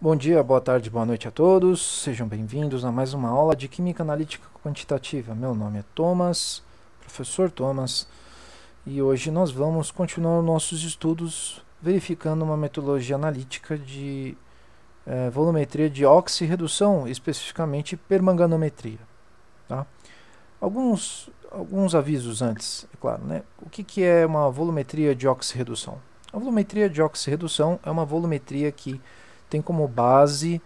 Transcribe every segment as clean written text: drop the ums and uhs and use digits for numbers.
Bom dia, boa tarde, boa noite a todos. Sejam bem-vindos a mais uma aula de Química Analítica Quantitativa. Meu nome é Thomas, professor Thomas, e hoje nós vamos continuar nossos estudos verificando uma metodologia analítica de volumetria de oxirredução, especificamente permanganometria. Tá? Alguns avisos antes, é claro, né? O que é uma volumetria de oxirredução? A volumetria de oxirredução é uma volumetria que tem como base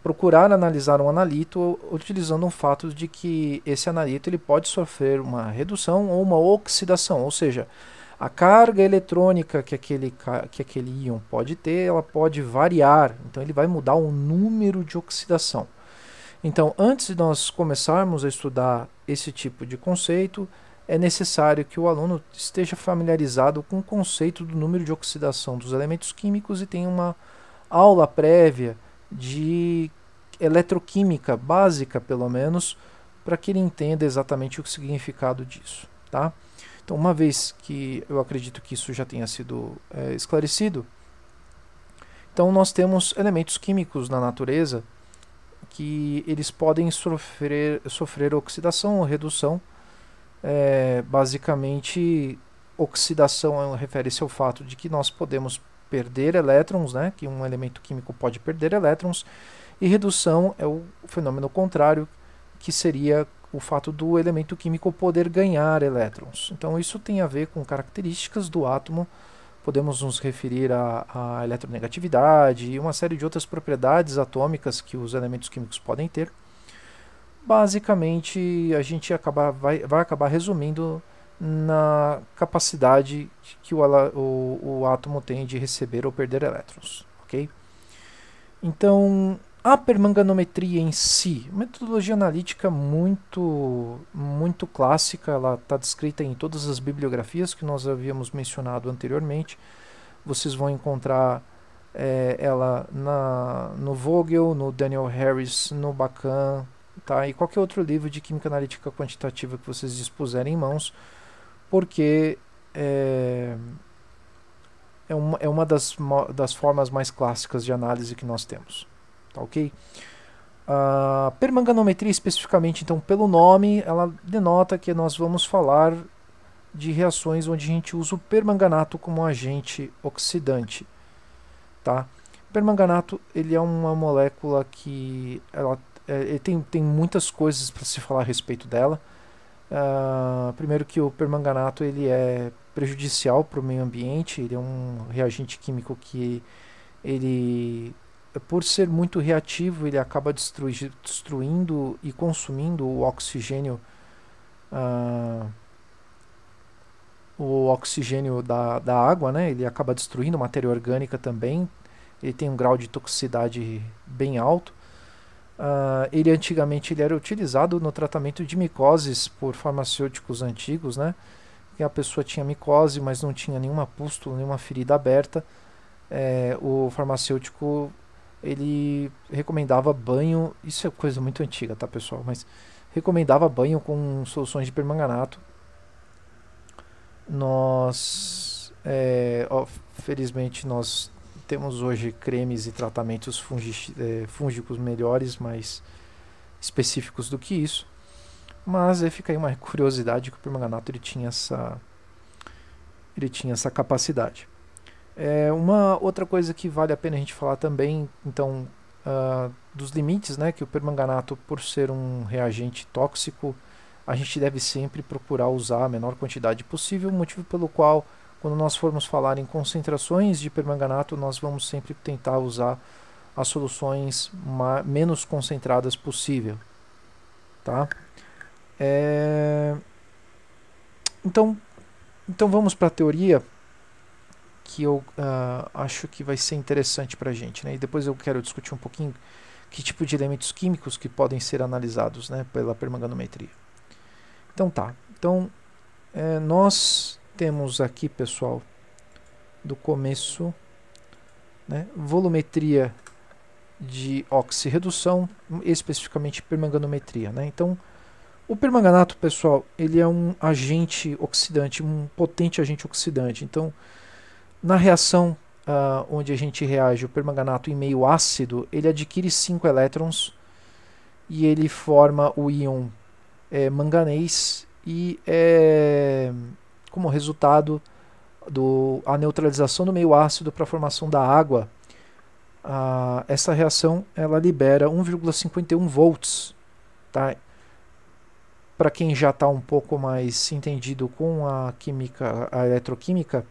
procurar analisar um analito utilizando um fato de que esse analito ele pode sofrer uma redução ou uma oxidação, ou seja, a carga eletrônica que aquele íon pode ter, ela pode variar, então ele vai mudar o número de oxidação. Então, antes de nós começarmos a estudar esse tipo de conceito, é necessário que o aluno esteja familiarizado com o conceito do número de oxidação dos elementos químicos e tenha uma aula prévia de eletroquímica básica, pelo menos, para que ele entenda exatamente o significado disso. Tá? Então, uma vez que eu acredito que isso já tenha sido esclarecido, então nós temos elementos químicos na natureza que eles podem sofrer oxidação ou redução. Basicamente, oxidação refere-se ao fato de que nós podemos perder elétrons, né, que um elemento químico pode perder elétrons, e redução é o fenômeno contrário, que seria o fato do elemento químico poder ganhar elétrons. Então isso tem a ver com características do átomo, podemos nos referir à eletronegatividade e uma série de outras propriedades atômicas que os elementos químicos podem ter. Basicamente, a gente vai acabar resumindo na capacidade que o átomo tem de receber ou perder elétrons. Okay? Então, a permanganometria em si, metodologia analítica muito clássica, ela está descrita em todas as bibliografias que nós havíamos mencionado anteriormente. Vocês vão encontrar ela no Vogel, no Daniel Harris, no Bakan, tá? E qualquer outro livro de química analítica quantitativa que vocês dispuserem em mãos, porque é uma das formas mais clássicas de análise que nós temos. Tá, ok? A permanganometria, especificamente, então, pelo nome, ela denota que nós vamos falar de reações onde a gente usa o permanganato como agente oxidante. Tá? O permanganato ele é uma molécula que tem muitas coisas para se falar a respeito dela. Primeiro que o permanganato ele é prejudicial para o meio ambiente, ele é um reagente químico que ele, por ser muito reativo, ele acaba destruindo e consumindo o oxigênio da água, né? Ele acaba destruindo matéria orgânica também, ele tem um grau de toxicidade bem alto. Ele antigamente ele era utilizado no tratamento de micoses por farmacêuticos antigos, né? Que a pessoa tinha micose, mas não tinha nenhuma pústula, nenhuma ferida aberta. O farmacêutico ele recomendava banho, isso é coisa muito antiga, tá, pessoal? Mas recomendava banho com soluções de permanganato. Felizmente nós temos hoje cremes e tratamentos fúngicos melhores, mais específicos do que isso. Mas fica aí uma curiosidade que o permanganato ele tinha essa capacidade. Uma outra coisa que vale a pena a gente falar também, então, dos limites, né, que o permanganato, por ser um reagente tóxico, a gente deve sempre procurar usar a menor quantidade possível, motivo pelo qual, quando nós formos falar em concentrações de permanganato, nós vamos sempre tentar usar as soluções menos concentradas possível. Tá? Então vamos para a teoria, que eu acho que vai ser interessante para a gente, né? E depois eu quero discutir um pouquinho que tipo de elementos químicos que podem ser analisados, né, pela permanganometria. Então tá, nós temos aqui, pessoal, do começo, né, volumetria de oxirredução, especificamente permanganometria, né? Então, o permanganato, pessoal, ele é um agente oxidante, um potente agente oxidante. Então, na reação onde a gente reage o permanganato em meio ácido, ele adquire 5 elétrons e ele forma o íon manganês e como resultado a neutralização do meio ácido para a formação da água, essa reação ela libera 1,51 volts, tá? Para quem já está um pouco mais entendido com a química, a eletroquímica,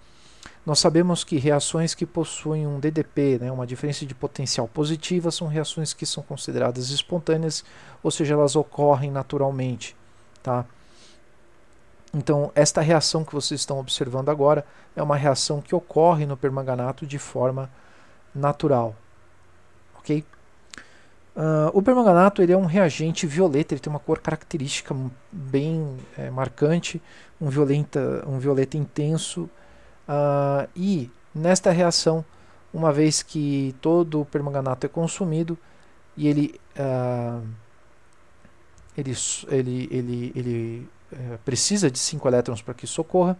nós sabemos que reações que possuem um DDP, né, uma diferença de potencial positiva, são reações que são consideradas espontâneas, ou seja, elas ocorrem naturalmente, tá? Então, esta reação que vocês estão observando agora é uma reação que ocorre no permanganato de forma natural, ok? O permanganato ele é um reagente violeta, ele tem uma cor característica bem marcante, um violeta intenso, e nesta reação, uma vez que todo o permanganato é consumido e ele precisa de 5 elétrons para que isso ocorra,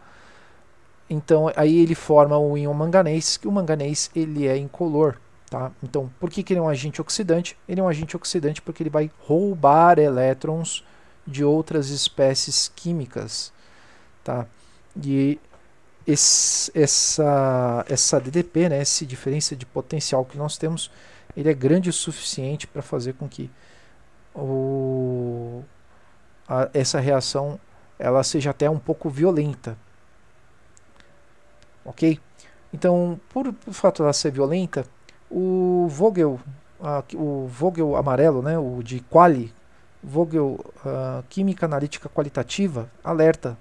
então aí ele forma o íon manganês, que o manganês ele é incolor. Tá? Então, por que ele é um agente oxidante? Ele é um agente oxidante porque ele vai roubar elétrons de outras espécies químicas. Tá? E essa DDP, né, essa diferença de potencial que nós temos, ele é grande o suficiente para fazer com que essa reação ela seja até um pouco violenta. Ok? Então, por fato dela ser violenta, o Vogel amarelo, né, o de Quali, Vogel Química Analítica Qualitativa, alerta,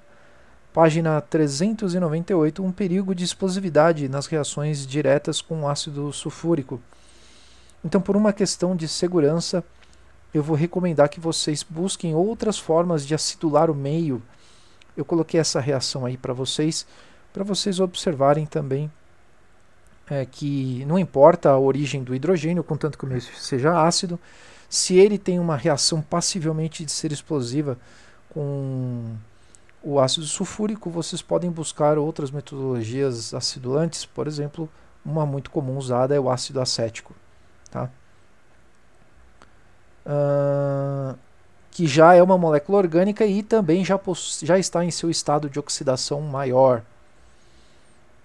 página 398, um perigo de explosividade nas reações diretas com ácido sulfúrico. Então, por uma questão de segurança, eu vou recomendar que vocês busquem outras formas de acidular o meio. Eu coloquei essa reação aí para vocês observarem também que não importa a origem do hidrogênio, contanto que o meio seja ácido, se ele tem uma reação passivelmente de ser explosiva com o ácido sulfúrico, vocês podem buscar outras metodologias acidulantes, por exemplo, uma muito comum usada é o ácido acético, tá? Que já é uma molécula orgânica e também já está em seu estado de oxidação maior,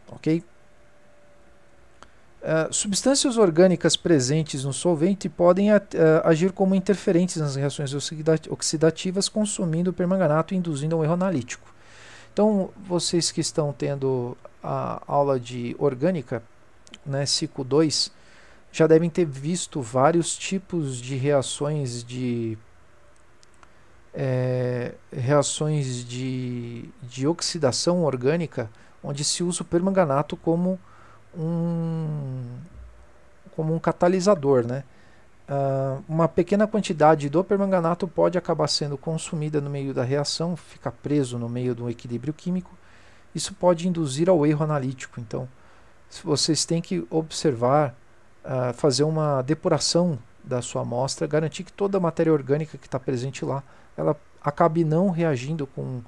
ok? Substâncias orgânicas presentes no solvente podem agir como interferentes nas reações oxidativas, consumindo o permanganato e induzindo um erro analítico. Então, vocês que estão tendo a aula de orgânica, né, ciclo 2, já devem ter visto vários tipos de reações de oxidação orgânica, onde se usa o permanganato como um catalisador, né? Uma pequena quantidade do permanganato pode acabar sendo consumida no meio da reação, fica preso no meio do equilíbrio químico. Isso pode induzir ao erro analítico. Então, vocês têm que observar, fazer uma depuração da sua amostra, garantir que toda a matéria orgânica que está presente lá, ela acabe não reagindo com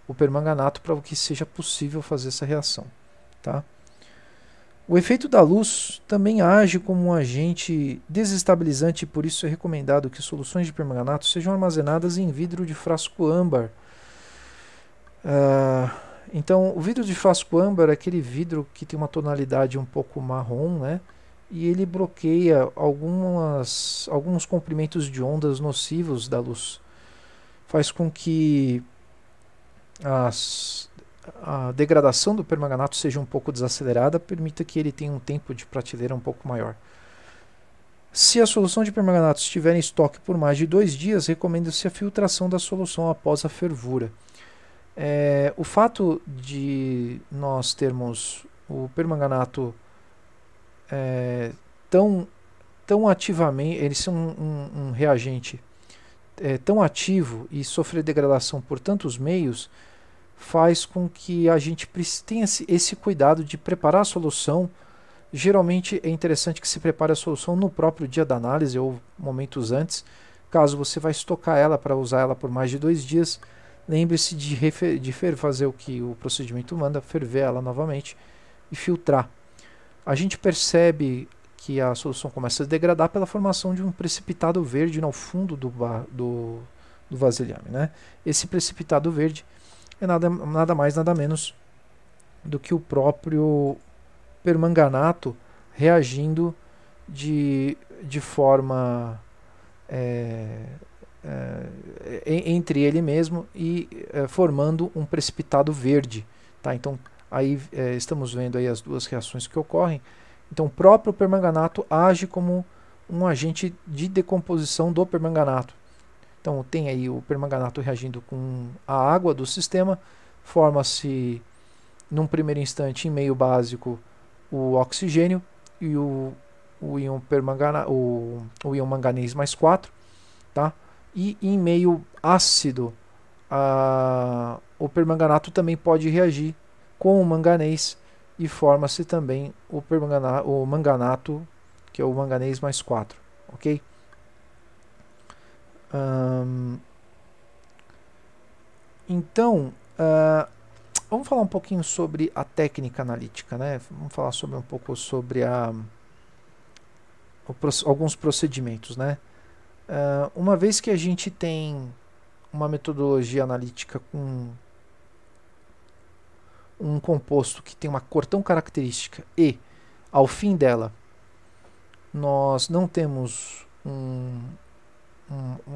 o permanganato para que seja possível fazer essa reação, tá? O efeito da luz também age como um agente desestabilizante, e por isso é recomendado que soluções de permanganato sejam armazenadas em vidro de frasco âmbar. Então, o vidro de frasco âmbar é aquele vidro que tem uma tonalidade um pouco marrom, né? E ele bloqueia alguns comprimentos de ondas nocivos da luz. Faz com que a degradação do permanganato seja um pouco desacelerada, permita que ele tenha um tempo de prateleira um pouco maior. Se a solução de permanganato estiver em estoque por mais de 2 dias, recomenda-se a filtração da solução após a fervura. O fato de nós termos o permanganato tão ativamente, ele ser um reagente tão ativo e sofrer degradação por tantos meios, faz com que a gente tenha esse cuidado de preparar a solução. Geralmente é interessante que se prepare a solução no próprio dia da análise ou momentos antes. Caso você vai estocar ela para usar ela por mais de 2 dias, lembre-se de fazer o que o procedimento manda, ferver ela novamente e filtrar. a gente percebe que a solução começa a degradar pela formação de um precipitado verde no fundo do vasilhame, né? Esse precipitado verde é nada mais, nada menos do que o próprio permanganato reagindo de forma entre ele mesmo e formando um precipitado verde. Tá? Então, aí estamos vendo aí as duas reações que ocorrem. Então, o próprio permanganato age como um agente de decomposição do permanganato. Então, tem aí o permanganato reagindo com a água do sistema, forma-se, num primeiro instante, em meio básico, o oxigênio e o íon manganês mais 4, tá? E em meio ácido, o permanganato também pode reagir com o manganês e forma-se também o manganato, que é o manganês mais 4, ok? Então, vamos falar um pouquinho sobre a técnica analítica, né? Vamos falar um pouco sobre alguns procedimentos, né? Uma vez que a gente tem uma metodologia analítica com um composto que tem uma cor tão característica e, ao fim dela, nós não temos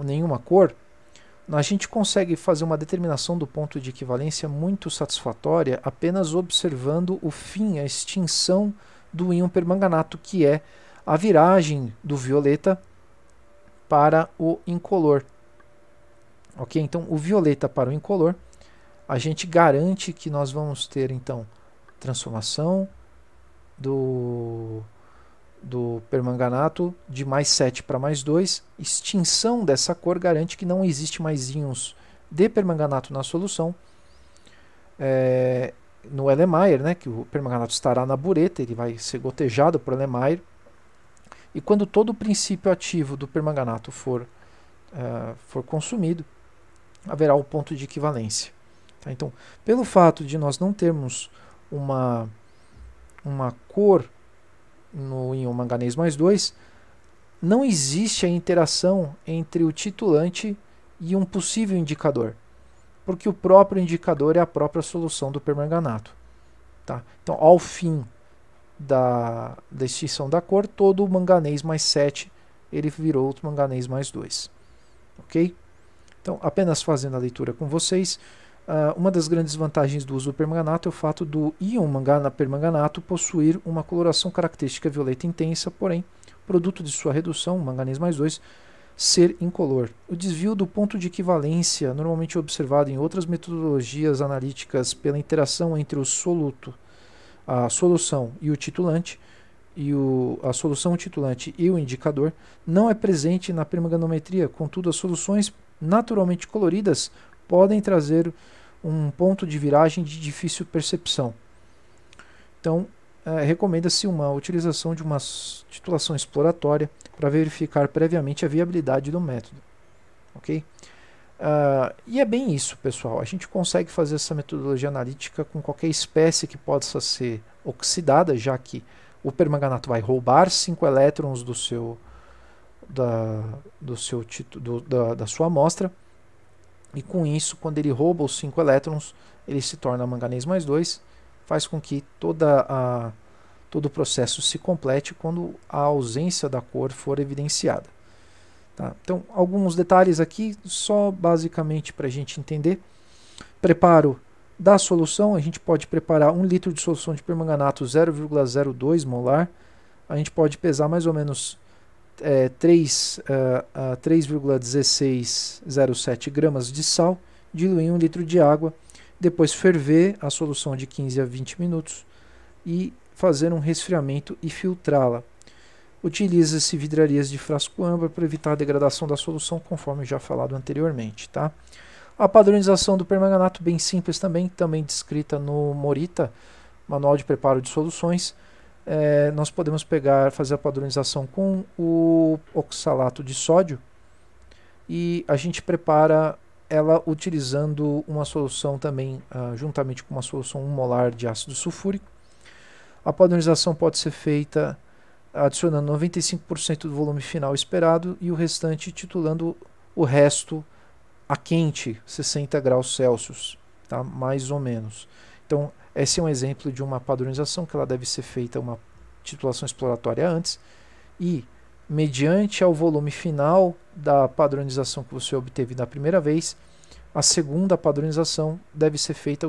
nenhuma cor, a gente consegue fazer uma determinação do ponto de equivalência muito satisfatória apenas observando o fim, a extinção do íon permanganato, que é a viragem do violeta para o incolor. Ok? Então, o violeta para o incolor, a gente garante que nós vamos ter, então, transformação do permanganato de mais 7 para mais 2. Extinção dessa cor garante que não existe mais íons de permanganato na solução. No Erlenmeyer, né, que o permanganato estará na bureta, ele vai ser gotejado por Erlenmeyer. E quando todo o princípio ativo do permanganato for consumido, haverá o ponto de equivalência. Tá? Então, pelo fato de nós não termos uma cor no íon manganês mais 2, não existe a interação entre o titulante e um possível indicador, porque o próprio indicador é a própria solução do permanganato. Tá? Então, ao fim da extinção da cor, todo o manganês mais 7 ele virou o manganês mais 2. Ok? Então, apenas fazendo a leitura com vocês, uma das grandes vantagens do uso do permanganato é o fato do íon permanganato possuir uma coloração característica violeta intensa, porém, produto de sua redução, manganês mais 2, ser incolor. O desvio do ponto de equivalência, normalmente observado em outras metodologias analíticas pela interação entre o soluto, a solução e o titulante, a solução titulante e o indicador, não é presente na permanganometria. Contudo, as soluções naturalmente coloridas podem trazer um ponto de viragem de difícil percepção. Então, recomenda-se uma utilização de uma titulação exploratória para verificar previamente a viabilidade do método. Ok? E é bem isso, pessoal. A gente consegue fazer essa metodologia analítica com qualquer espécie que possa ser oxidada, já que o permanganato vai roubar 5 elétrons da sua amostra, e com isso, quando ele rouba os 5 elétrons, ele se torna manganês mais 2, faz com que todo o processo se complete quando a ausência da cor for evidenciada. Tá? Então, alguns detalhes aqui, só basicamente para a gente entender. Preparo da solução, a gente pode preparar 1 litro de solução de permanganato 0,02 molar, a gente pode pesar mais ou menos 3,1607 gramas de sal, diluir em 1 litro de água, depois ferver a solução de 15 a 20 minutos e fazer um resfriamento e filtrá-la. Utiliza-se vidrarias de frasco âmbar para evitar a degradação da solução, conforme já falado anteriormente. Tá? A padronização do permanganato, bem simples também descrita no Morita, Manual de Preparo de Soluções. Nós podemos fazer a padronização com o oxalato de sódio e a gente prepara ela utilizando uma solução também, juntamente com uma solução 1 molar de ácido sulfúrico. A padronização pode ser feita adicionando 95% do volume final esperado e o restante titulando o resto a quente, 60 graus Celsius, tá? Mais ou menos. Então, esse é um exemplo de uma padronização que ela deve ser feita uma titulação exploratória antes e, mediante ao volume final da padronização que você obteve da primeira vez, a segunda padronização deve ser feita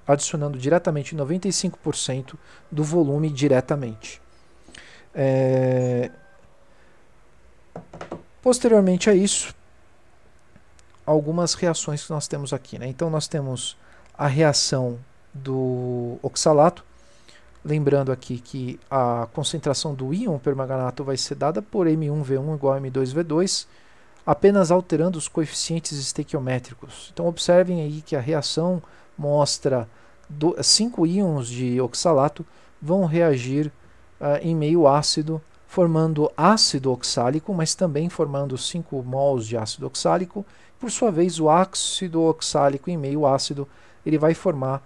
adicionando diretamente 95% do volume diretamente. Posteriormente a isso, algumas reações que nós temos aqui, né? Então nós temos a reação do oxalato, lembrando aqui que a concentração do íon permanganato vai ser dada por M1V1 igual a M2V2, apenas alterando os coeficientes estequiométricos. Então observem aí que a reação mostra 5 íons de oxalato vão reagir em meio ácido, formando ácido oxálico, mas também formando 5 mols de ácido oxálico. Por sua vez, o ácido oxálico em meio ácido ele vai formar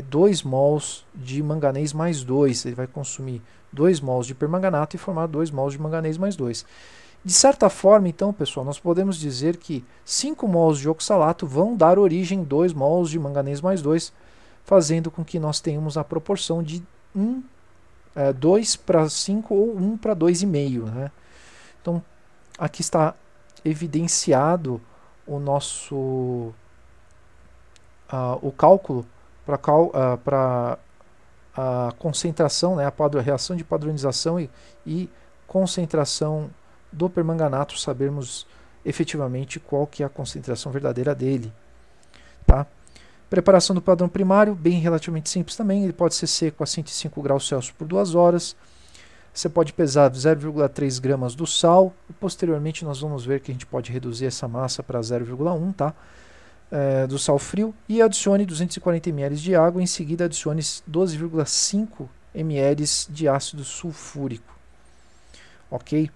2 mols de manganês mais 2. Ele vai consumir 2 mols de permanganato e formar 2 mols de manganês mais 2. De certa forma, então, pessoal, nós podemos dizer que 5 mols de oxalato vão dar origem a 2 mols de manganês mais 2, fazendo com que nós tenhamos a proporção de 2 para 5 ou 1 para 2,5. Né? Então, aqui está evidenciado o nosso o cálculo para a concentração, né, a reação de padronização e concentração do permanganato, sabermos efetivamente qual que é a concentração verdadeira dele. Tá? Preparação do padrão primário, bem relativamente simples também, ele pode ser seco a 105 graus Celsius por 2 horas. Você pode pesar 0,3 gramas do sal, e posteriormente nós vamos ver que a gente pode reduzir essa massa para 0,1, tá? Do sal frio, e adicione 240 ml de água, em seguida adicione 12,5 ml de ácido sulfúrico. Ok?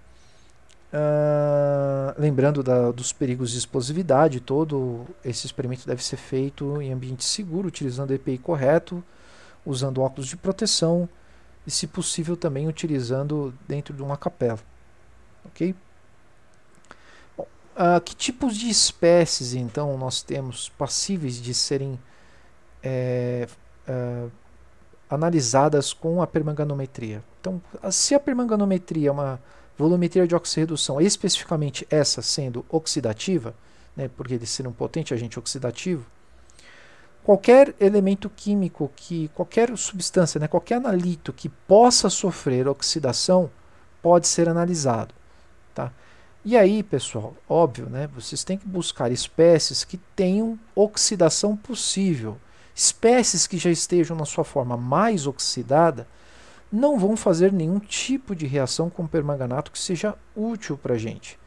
Lembrando dos perigos de explosividade, todo esse experimento deve ser feito em ambiente seguro, utilizando o EPI correto, usando óculos de proteção e, se possível, também utilizando dentro de uma capela. Ok? Bom, que tipos de espécies, então, nós temos passíveis de serem analisadas com a permanganometria? Então, se a permanganometria é uma volumetria de oxirredução, especificamente essa sendo oxidativa, né, porque ele ser um potente agente oxidativo, qualquer elemento químico, qualquer substância, né, qualquer analito que possa sofrer oxidação pode ser analisado. Tá? E aí, pessoal, óbvio, né, vocês têm que buscar espécies que tenham oxidação possível. Espécies que já estejam na sua forma mais oxidada não vão fazer nenhum tipo de reação com permanganato que seja útil para a gente.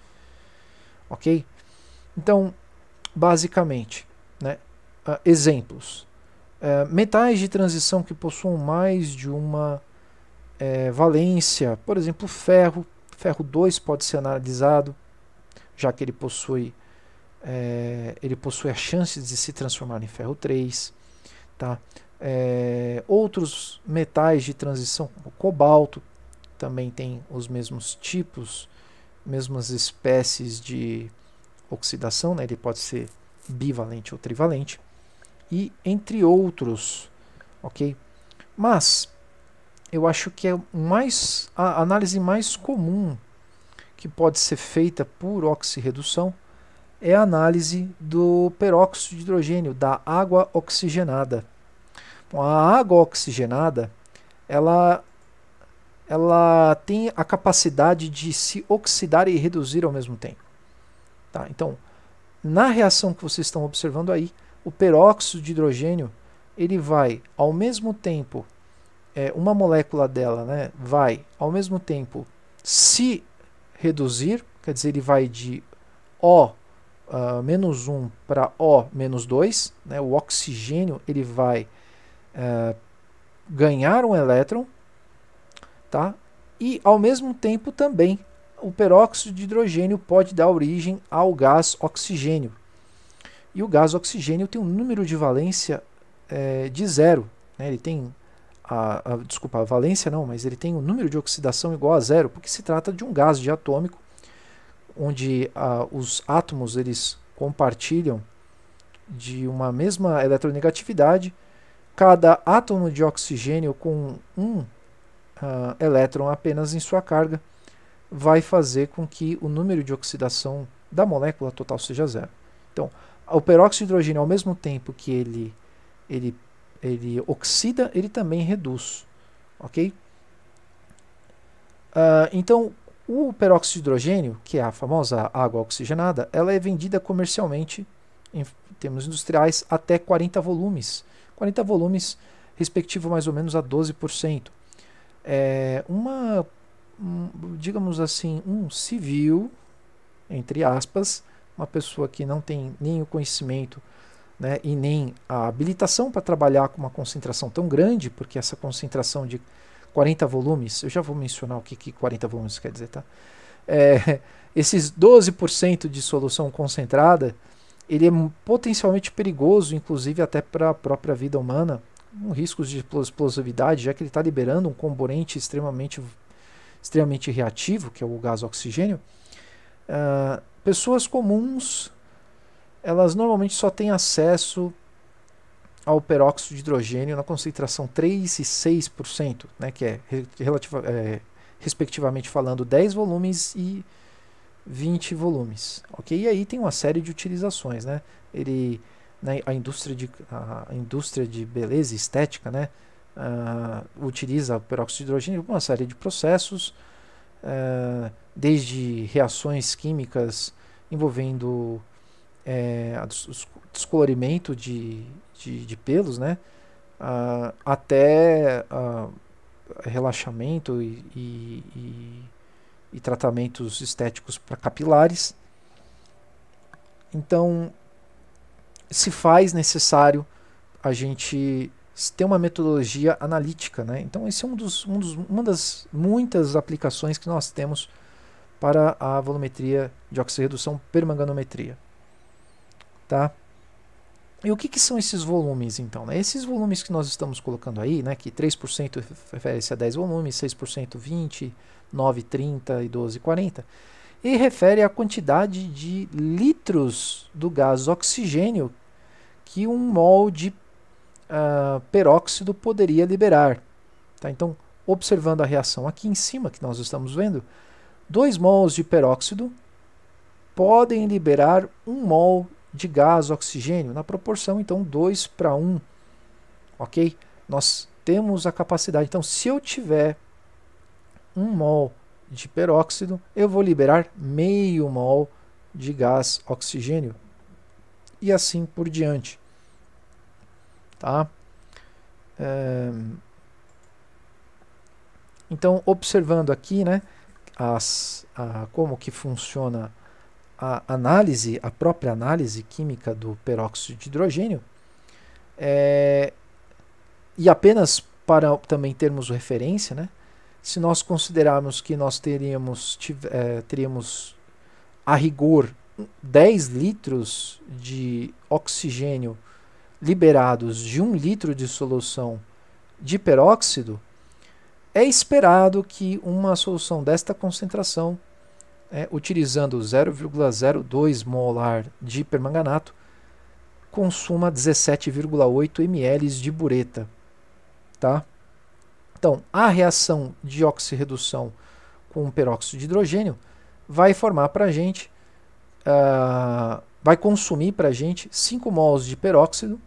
Ok? Então, basicamente, né, exemplos. Metais de transição que possuam mais de uma valência, por exemplo, ferro. Ferro 2 pode ser analisado, já que ele possui a chance de se transformar em ferro 3. Tá? Outros metais de transição, como o cobalto, também tem os mesmos tipos, mesmas espécies de oxidação, né? Ele pode ser bivalente ou trivalente, e entre outros, ok? Mas eu acho que a análise mais comum que pode ser feita por oxirredução é a análise do peróxido de hidrogênio, da água oxigenada. Bom, a água oxigenada, ela tem a capacidade de se oxidar e reduzir ao mesmo tempo. Tá? Então, na reação que vocês estão observando aí, o peróxido de hidrogênio, ele vai, ao mesmo tempo, uma molécula dela, né, vai, ao mesmo tempo, se reduzir, quer dizer, ele vai de menos 1 para menos 2, né, o oxigênio ele vai ganhar um elétron, tá? E ao mesmo tempo também o peróxido de hidrogênio pode dar origem ao gás oxigênio. E o gás oxigênio tem um número de valência de 0, né? Ele tem desculpa, a valência não, mas ele tem um número de oxidação igual a zero, porque se trata de um gás diatômico, onde os átomos eles compartilham de uma mesma eletronegatividade, cada átomo de oxigênio com um elétron apenas em sua carga vai fazer com que o número de oxidação da molécula total seja zero. Então, o peróxido de hidrogênio, ao mesmo tempo que ele oxida, ele também reduz. Ok? Então, o peróxido de hidrogênio, que é a famosa água oxigenada, ela é vendida comercialmente, em termos industriais, até 40 volumes. 40 volumes, respectivo mais ou menos a 12%. Digamos assim, um civil, entre aspas, uma pessoa que não tem nem o conhecimento, né, e nem a habilitação para trabalhar com uma concentração tão grande, porque essa concentração de 40 volumes, eu já vou mencionar o que 40 volumes quer dizer, tá? Esses 12% de solução concentrada, ele é potencialmente perigoso, inclusive até para a própria vida humana, com riscos de explosividade, já que ele está liberando um componente extremamente reativo, que é o gás oxigênio. Pessoas comuns, elas normalmente só têm acesso ao peróxido de hidrogênio na concentração 3 e 6%, né, que é respectivamente falando 10 volumes e 20 volumes. Okay? E aí tem uma série de utilizações. Né? A indústria de beleza e estética, né, utiliza o peróxido de hidrogênio para uma série de processos, desde reações químicas envolvendo descolorimento de pelos, né, até relaxamento e tratamentos estéticos para capilares. Então, se faz necessário a gente ter uma metodologia analítica, né? Então, esse é uma das muitas aplicações que nós temos para a volumetria de oxirredução permanganometria. Tá? E o que são esses volumes, então? Né? Esses volumes que nós estamos colocando aí, né, que 3% refere-se a 10 volumes, 6% 20, 9, 30 e 12, 40, e refere à quantidade de litros do gás oxigênio que um mol de peróxido poderia liberar. Tá? Então, observando a reação aqui em cima, que nós estamos vendo, 2 mols de peróxido podem liberar 1 mol de gás oxigênio, na proporção, então, 2 para 1. Ok? Nós temos a capacidade. Então, se eu tiver 1 mol de peróxido, eu vou liberar meio mol de gás oxigênio. E assim por diante. Tá? Então, observando aqui, né, como que funciona a própria análise química do peróxido de hidrogênio, e apenas para também termos referência, né, se nós considerarmos que nós teríamos a rigor 10 litros de oxigênio liberados de 1 litro de solução de peróxido, é esperado que uma solução desta concentração, utilizando 0,02 molar de permanganato, consuma 17,8 ml de bureta. Tá? Então, a reação de oxirredução com peróxido de hidrogênio vai formar para a gente, vai consumir para a gente 5 mols de peróxido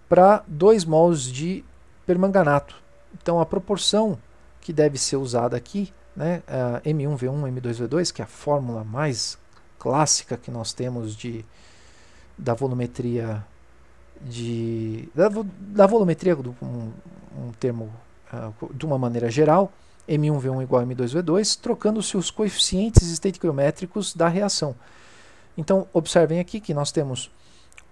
para 2 mols de permanganato. Então, a proporção que deve ser usada aqui, né, M1V1, M2V2, que é a fórmula mais clássica que nós temos da volumetria da volumetria, um termo de uma maneira geral, M1V1 igual a M2V2, trocando-se os coeficientes estequiométricos da reação. Então, observem aqui que nós temos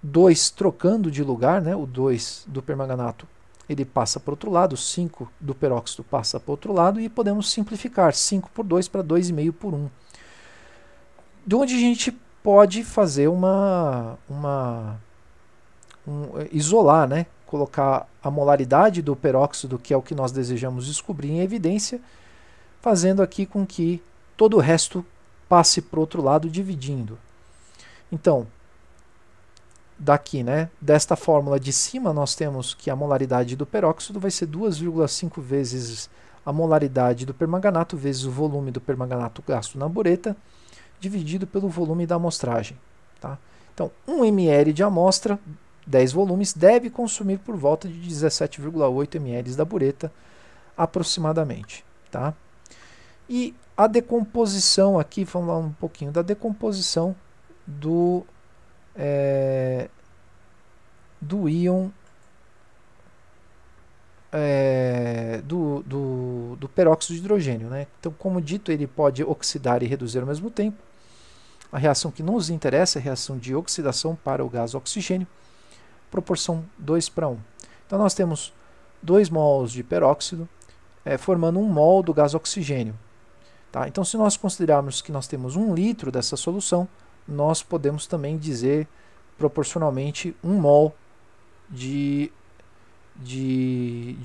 2 trocando de lugar, né, o 2 do permanganato ele passa para o outro lado, 5 do peróxido passa para o outro lado, e podemos simplificar 5 por 2 para 2,5 por 1. De onde a gente pode fazer isolar, né, colocar a molaridade do peróxido, que é o que nós desejamos descobrir, em evidência, fazendo aqui com que todo o resto passe para o outro lado, dividindo. Então, daqui, né, desta fórmula de cima, nós temos que a molaridade do peróxido vai ser 2,5 vezes a molaridade do permanganato vezes o volume do permanganato gasto na bureta, dividido pelo volume da amostragem. Tá? Então, 1 ml de amostra, 10 volumes, deve consumir por volta de 17,8 ml da bureta, aproximadamente. Tá? E a decomposição aqui, vamos lá um pouquinho da decomposição do íon do peróxido de hidrogênio. Né? Então, como dito, ele pode oxidar e reduzir ao mesmo tempo. A reação que nos interessa é a reação de oxidação para o gás oxigênio, proporção 2:1. Então, nós temos 2 mols de peróxido formando 1 mol do gás oxigênio. Tá? Então, se nós considerarmos que nós temos 1 litro dessa solução, nós podemos também dizer proporcionalmente 1 mol de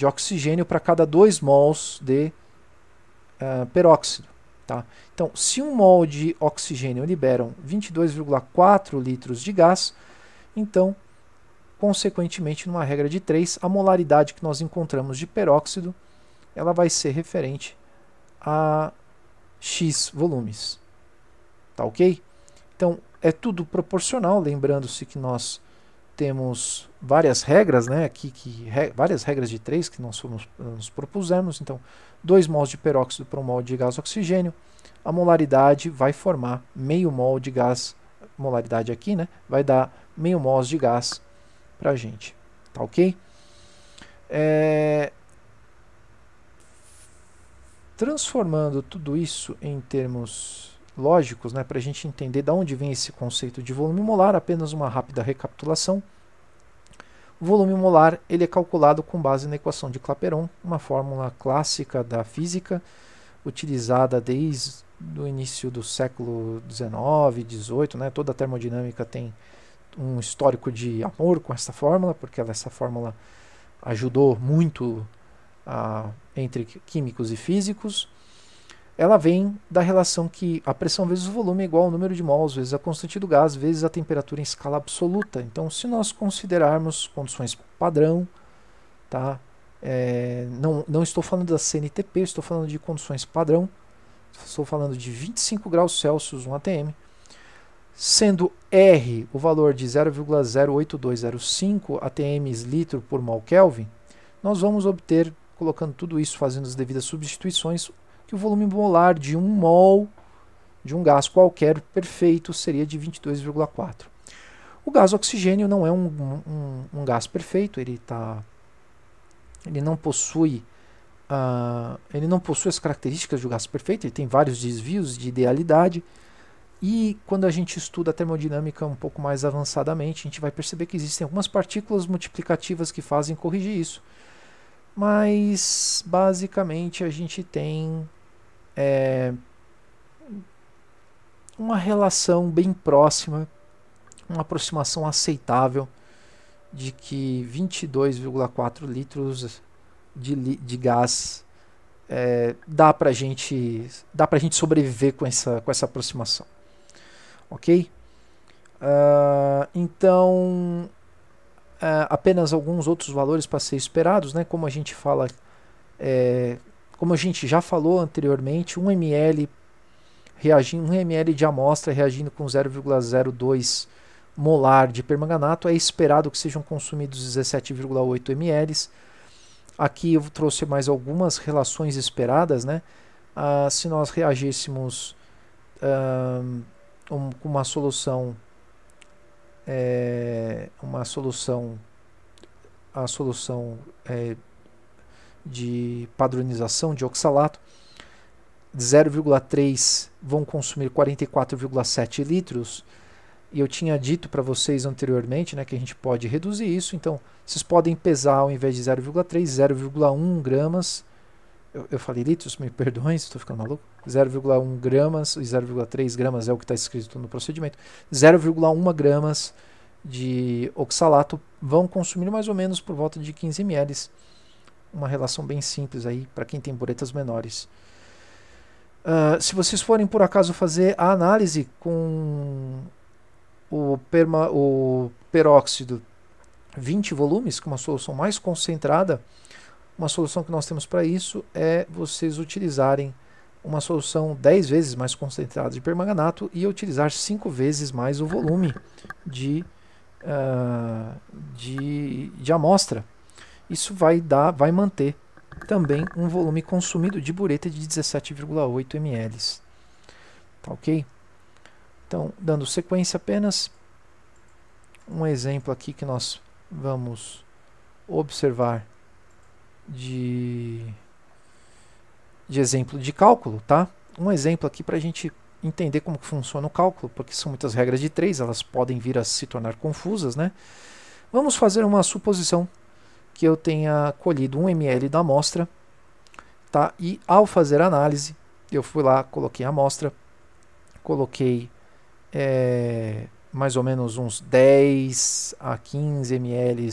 oxigênio para cada 2 mols de peróxido. Tá? Então, se 1 mol de oxigênio liberam 22,4 litros de gás, então, consequentemente, numa regra de 3, a molaridade que nós encontramos de peróxido ela vai ser referente a X volumes. Tá ok? Então, é tudo proporcional, lembrando-se que nós temos várias regras, né, aqui várias regras de 3 que nós nos propusemos. Então, 2 mols de peróxido para 1 mol de gás oxigênio, a molaridade vai formar meio mol de gás, molaridade aqui, né, vai dar meio mol de gás para a gente. Tá ok? Transformando tudo isso em termos lógicos, né, para a gente entender de onde vem esse conceito de volume molar, apenas uma rápida recapitulação. O volume molar ele é calculado com base na equação de Clapeyron, uma fórmula clássica da física, utilizada desde o início do século XIX, XVIII. Né, toda a termodinâmica tem um histórico de amor com essa fórmula, porque essa fórmula ajudou muito entre químicos e físicos. Ela vem da relação que a pressão vezes o volume é igual ao número de mols vezes a constante do gás vezes a temperatura em escala absoluta. Então, se nós considerarmos condições padrão, tá? Não estou falando da CNTP, estou falando de condições padrão, estou falando de 25 graus Celsius, 1 atm, sendo R o valor de 0,08205 atm litro por mol Kelvin, nós vamos obter, colocando tudo isso, fazendo as devidas substituições, que o volume molar de 1 mol de um gás qualquer perfeito seria de 22,4. O gás oxigênio não é um gás perfeito, ele não possui as características do gás perfeito, ele tem vários desvios de idealidade, e quando a gente estuda a termodinâmica um pouco mais avançadamente, a gente vai perceber que existem algumas partículas multiplicativas que fazem corrigir isso. Mas, basicamente, a gente tem uma relação bem próxima, uma aproximação aceitável de que 22,4 litros de gás dá pra gente sobreviver com essa aproximação. Ok? Então, apenas alguns outros valores para ser esperados, né? Como a gente fala, como a gente já falou anteriormente, 1 ml de amostra reagindo com 0,02 molar de permanganato, é esperado que sejam consumidos 17,8 ml. Aqui eu trouxe mais algumas relações esperadas, né? Se nós reagíssemos com uma solução de padronização de oxalato, 0,3 vão consumir 44,7 litros, e eu tinha dito para vocês anteriormente, né, que a gente pode reduzir isso. Então vocês podem pesar, ao invés de 0,3, 0,1 gramas, eu falei litros, me perdoem se estou ficando maluco, 0,1 gramas e 0,3 gramas é o que está escrito no procedimento, 0,1 gramas de oxalato vão consumir mais ou menos por volta de 15 ml. Uma relação bem simples aí para quem tem buretas menores. Se vocês forem por acaso fazer a análise com o peróxido 20 volumes, com uma solução mais concentrada, uma solução que nós temos para isso é vocês utilizarem uma solução 10 vezes mais concentrada de permanganato e utilizar 5 vezes mais o volume de amostra. Isso vai manter também um volume consumido de bureta de 17,8 ml. Tá ok? Então, dando sequência apenas, um exemplo aqui que nós vamos observar de exemplo de cálculo, tá? Um exemplo aqui para a gente entender como funciona o cálculo, porque são muitas regras de 3, elas podem vir a se tornar confusas, né? Vamos fazer uma suposição que eu tenha colhido 1 ml da amostra, tá? E ao fazer a análise, eu fui lá, coloquei a amostra, coloquei mais ou menos uns 10 a 15 ml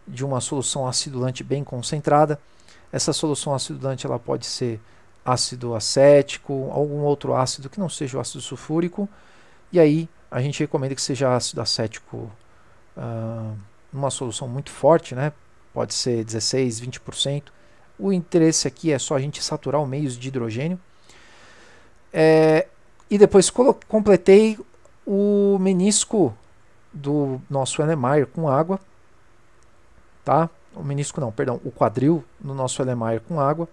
de uma solução acidulante bem concentrada. Essa solução acidulante ela pode ser ácido acético, algum outro ácido que não seja o ácido sulfúrico, e aí a gente recomenda que seja ácido acético numa solução muito forte, né? Pode ser 16, 20%. O interesse aqui é só a gente saturar o meio de hidrogênio. E depois completei o menisco do nosso Erlenmeyer com água, tá? O menisco não, perdão, o quadril no nosso Erlenmeyer com água.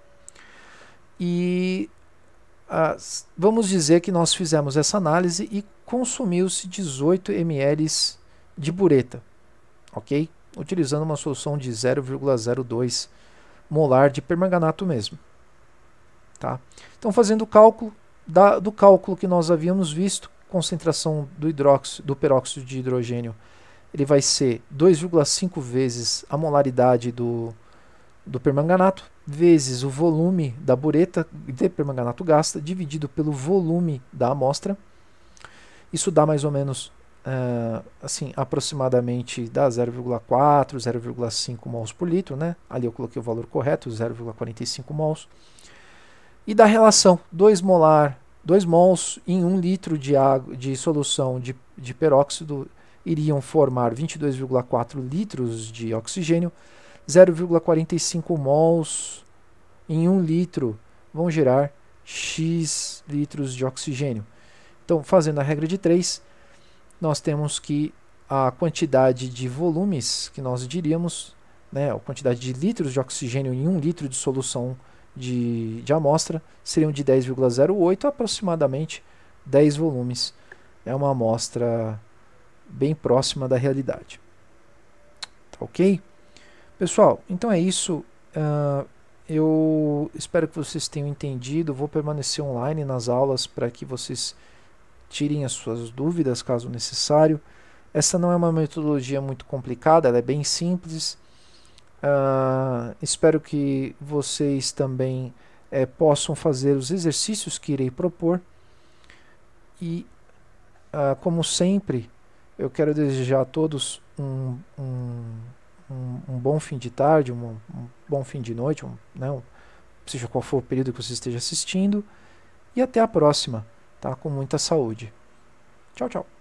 E vamos dizer que nós fizemos essa análise e consumiu-se 18 ml de bureta, ok? Utilizando uma solução de 0,02 molar de permanganato mesmo, tá? Então, fazendo o cálculo do cálculo que nós havíamos visto, concentração do peróxido de hidrogênio, ele vai ser 2,5 vezes a molaridade do permanganato, vezes o volume da bureta de permanganato gasta, dividido pelo volume da amostra. Isso dá mais ou menos, assim, aproximadamente dá 0,4, 0,5 mols por litro, né? Ali eu coloquei o valor correto, 0,45 mols. E da relação 2 mols em 1 litro de água, de solução de peróxido iriam formar 22,4 litros de oxigênio, 0,45 mols em 1 litro vão gerar X litros de oxigênio. Então, fazendo a regra de 3, nós temos que a quantidade de volumes que nós diríamos, né, a quantidade de litros de oxigênio em 1 litro de solução de amostra seriam de 10,08, aproximadamente 10 volumes. É uma amostra bem próxima da realidade. Tá ok? Pessoal, então é isso. Eu espero que vocês tenham entendido. Vou permanecer online nas aulas para que vocês tirem as suas dúvidas, caso necessário. Essa não é uma metodologia muito complicada, ela é bem simples. Espero que vocês também possam fazer os exercícios que irei propor. E, como sempre, eu quero desejar a todos um bom fim de tarde, um bom fim de noite, seja qual for o período que você esteja assistindo. E até a próxima, tá? Com muita saúde. Tchau, tchau.